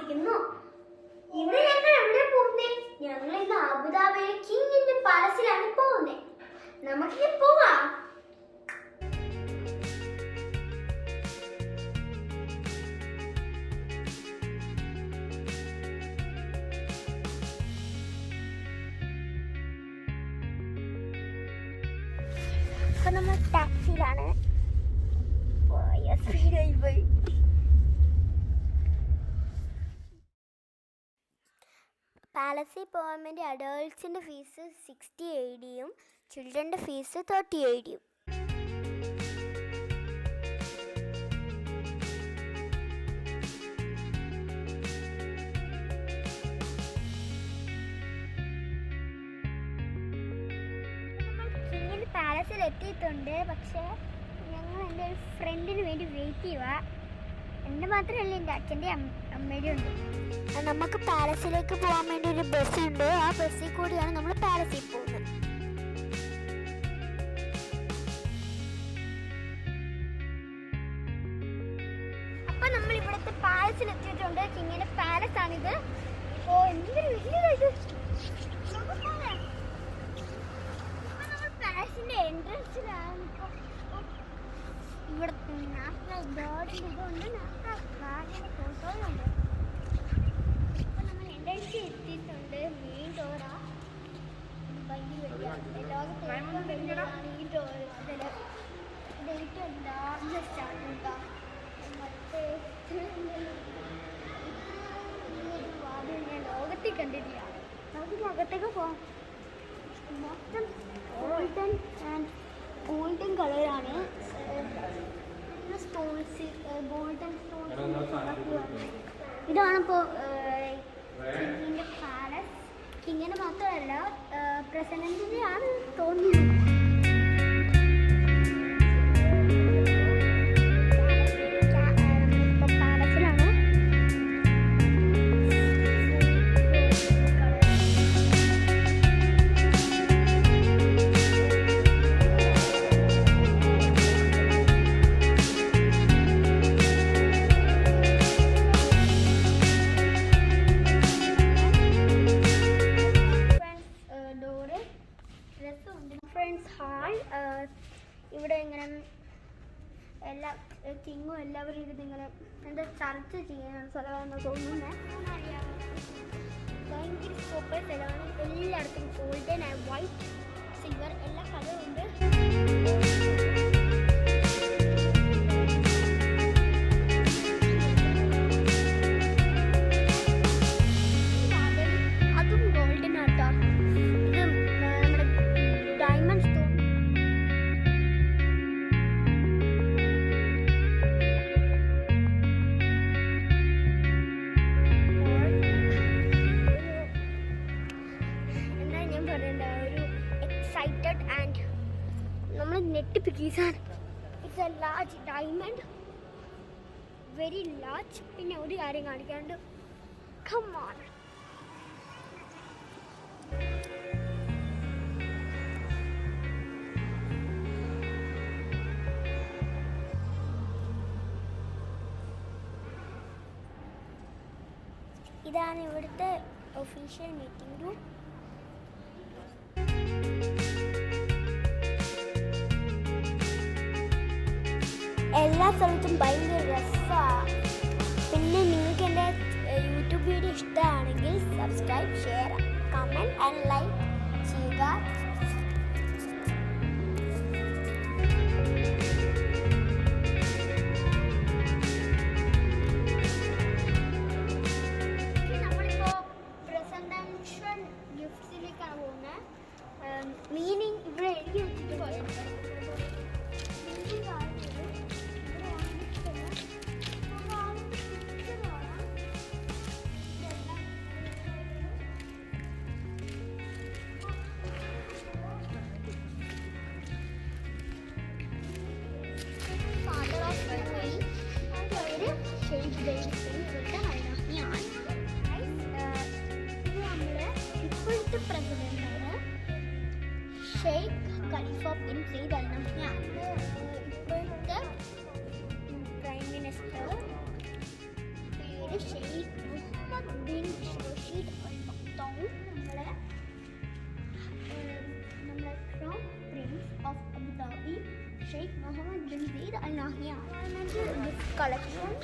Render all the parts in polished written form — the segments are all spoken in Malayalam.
താമസിക്കുന്നു. ഇവിടെ ഞങ്ങൾ എവിടെ പോകുന്നേ? ഞങ്ങൾ ഇന്ന് അബുദാബിയിലെ കിങ്ങിന്റെ പാലസിലാണ് പോകുന്നത്. നമുക്കിനി പോവാം. അപ്പൊ നമ്മൾ ടാക്സിയിലാണ്. പാലസിൽ പോകാൻ വേണ്ടി അഡൾട്ട്സിൻ്റെ ഫീസ് 60 AED ചിൽഡ്രൻ്റെ ഫീസ് 30 AED. നമ്മൾ പാലസിൽ എത്തിയിട്ടുണ്ട്. പക്ഷേ ഞങ്ങൾ എൻ്റെ ഒരു ഫ്രണ്ടിന് വേണ്ടി വെയിറ്റ് ചെയ്യുക. എൻ്റെ മാത്രമല്ല, എൻ്റെ അച്ഛൻ്റെ അമ്മയുടെ ഉണ്ട്. നമുക്ക് പാലസിലേക്ക് പോകാൻ വേണ്ടി ഒരു ബസ് ഉണ്ട്. ആ ബസ്സിൽ കൂടിയാണ് നമ്മൾ പാലസിൽ പോകുന്നത്. അപ്പൊ നമ്മൾ ഇവിടുത്തെ പാലസിൽ എത്തിയിട്ടുണ്ട്. കിങ്ങിന്റെ പാലസ് ആണിത്. ഓ, എന്തൊരു വലിയത്! നമ്മൾ പാലസിന്റെ എൻട്രൻസിലാണ്. ഇവിടെ നാഷണൽ ഗാർഡിൻ്റെ ഇതുണ്ട്, നാഷണൽ ഗാർഡിൻ്റെ ഫോട്ടോയുണ്ട്. അപ്പം നമ്മൾ എൻട്രൻസ് എത്തിയിട്ടുണ്ട്. മെയിൻ ഡോറാ. ഭയങ്കര ലോകത്ത് ഈ ഡോർ. ഇത് ഏറ്റവും ലാർജസ്റ്റ് ആണ് കേട്ടോ. മറ്റേ വാതിൽ ഞാൻ ലോകത്തിൽ കണ്ടിട്ടില്ല. നമുക്ക് അകത്തേക്ക് പോകാം. മൊത്തം ഗോൾഡൻ കളറാണ്. Stones, golden stones. ഇതാണിപ്പോൾ കിങ്ങിൻ്റെ പാലസ്. കിങ്ങിന് മാത്രമല്ല, പ്രസിഡന്റിൻ്റെ ആണ് തോന്നുന്നു. ഇവിടെ ഇങ്ങനെ എല്ലാ കിങ്ങും എല്ലാവരും ഇരുന്നിങ്ങനെ എന്താ ചർച്ച ചെയ്യാനാണ് സ്ഥലമാണെന്ന് തോന്നുന്നത്. ഭയങ്കര സൂപ്പർ സ്ഥലമാണ്. എല്ലായിടത്തും ഗോൾഡൻ ആൻഡ് വൈറ്റ്, സിൽവർ എല്ലാ കളറും ഉണ്ട്. നമ്മൾ നെറ്റിപ്പിക്കീസാണ്. It's a large diamond, very large. പിന്നെ ഒരു കാര്യം കാണിക്കാണ്ട്, കം ഓൺ. ഇതാണ് ഇവിടുത്തെ ഒഫീഷ്യൽ മീറ്റിംഗ് റൂം. എല്ലാ സ്ഥലത്തും ഭയങ്കര രസമാണ്. പിന്നെ നിങ്ങൾക്ക് എൻ്റെ യൂട്യൂബ് വീഡിയോ ഇഷ്ടമാണെങ്കിൽ subscribe, share, comment and like ചെയ്യുക. നമ്മളിപ്പോൾ പ്രസന്റേഷൻ ഗിഫ്റ്റ്സിലേക്കാണ് പോകുന്നത്. മീനിങ് ഇവിടെ എഴുതി വെച്ചിട്ട് പോയത്. ഇപ്പോഴത്തെ പ്രസിഡന്റാണ് Sheikh Khalifa bin Zayed Al Nahyan. ഇപ്പോഴത്തെ പ്രൈം മിനിസ്റ്റർ പേര് Sheikh Mohammed bin Rashid Al Maktoum നമ്മുടെ crown prince of Abu Dhabi Sheikh Mohammed bin Zayed Al Nahyan gift collection.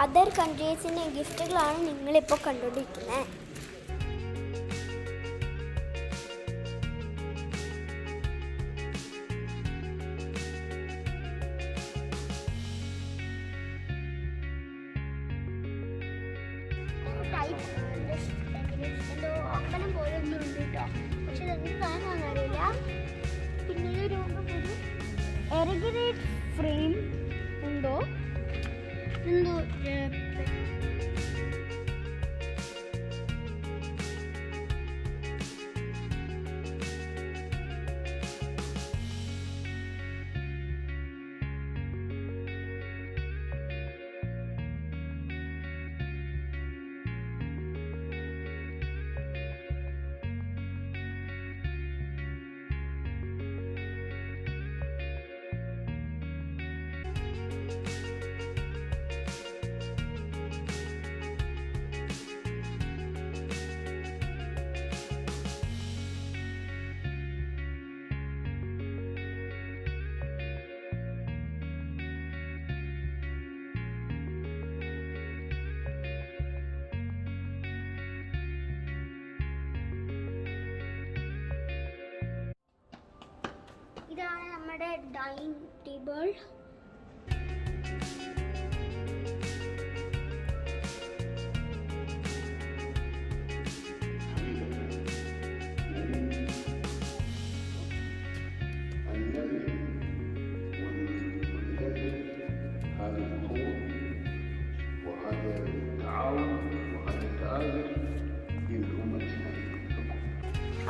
Other കൺട്രീസിൻ്റെ ഗിഫ്റ്റുകളാണ് നിങ്ങളിപ്പോൾ കണ്ടുകൊണ്ടിരിക്കുന്നത്. എന്തോ അമ്പലം പോലെ ഒന്നും ഉണ്ട് കേട്ടോ, പക്ഷെ ഇതെന്ത് സാധനമാണെന്ന് അറിയില്ല. പിന്നെ ഒരു എറഗറേറ്റ് ഫ്രെയിം ഉണ്ടോ എന്തോ. ഇതാണ് നമ്മുടെ ഡൈനിങ് ടേബിൾ.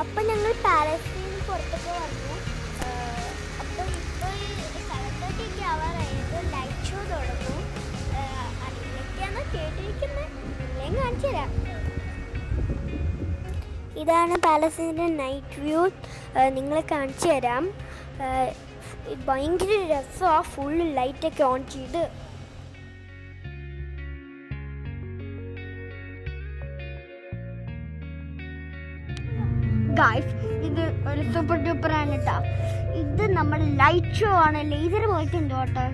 അപ്പം ഞങ്ങൾ പാലസിൽ നിന്ന് പുറത്തൊക്കെ വന്നു. അപ്പം ഇപ്പോൾ 7:30 ആവാറായിട്ട് ലൈറ്റ് ഷോ തുടങ്ങും. അതിലൊക്കെയാണ് കേട്ടിരിക്കുന്നത്. എല്ലാം കാണിച്ചു തരാം. ഇതാണ് പാലസിൻ്റെ നൈറ്റ് വ്യൂ. നിങ്ങളെ കാണിച്ചു തരാം. ഭയങ്കര രസമാണ്. ഫുള്ള് ലൈറ്റൊക്കെ ഓൺ ചെയ്ത്. ഗായ്സ്, ഇത് ഒരു സൂപ്പർ ഡൂപ്പർ ആണ് കേട്ടോ. ഇത് നമ്മുടെ ലൈറ്റ് ഷോ ആണ്. ലേസർ പോയിട്ട് ഉണ്ടോ കേട്ടോ.